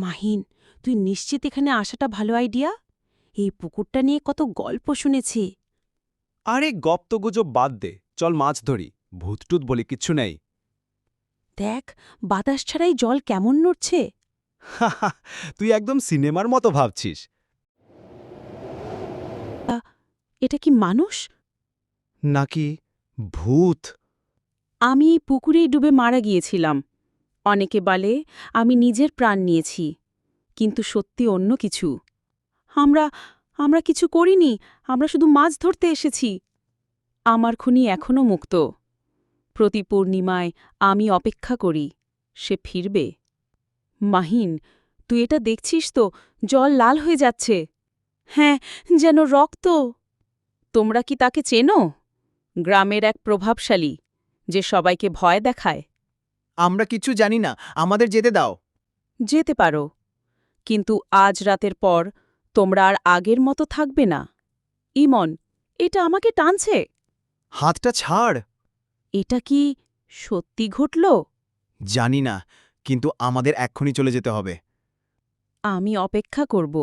মাহিন, তুই নিশ্চিত এখানে আসাটা ভালো আইডিয়া? এই পুকুরটা নিয়ে কত গল্প শুনেছি। আরে গপ্তগুজব বাদ দে, চল মাছ ধরি। ভূতটুত বলে কিচ্ছু নেই। দেখ, বাতাস ছাড়াই জল কেমন নড়ছে। হাহা, তুই একদম সিনেমার মতো ভাবছিস। এটা কি মানুষ? নাকি ভূত? আমি এই পুকুরেই ডুবে মারা গিয়েছিলাম। অনেকে বলে আমি নিজের প্রাণ নিয়েছি, কিন্তু সত্যি অন্য কিছু। আমরা আমরা কিছু করিনি, আমরা শুধু মাছ ধরতে এসেছি। আমার খুনি এখনও মুক্ত। প্রতি পূর্ণিমায় আমি অপেক্ষা করি, সে ফিরবে। মাহিন, তুই এটা দেখছিস তো, জল লাল হয়ে যাচ্ছে। হ্যাঁ, যেন রক্ত। তোমরা কি তাকে চেনো? গ্রামের এক প্রভাবশালী, যে সবাইকে ভয় দেখায়। আমরা কিছু জানি না, আমাদের যেতে দাও। যেতে পারো, কিন্তু আজ রাতের পর তোমরা আর আগের মতো থাকবে না। ইমন, এটা আমাকে টানছে। হাতটা ছাড়। এটা কি সত্যি ঘটল? জানি না, কিন্তু আমাদের এক্ষুনি চলে যেতে হবে। আমি অপেক্ষা করব।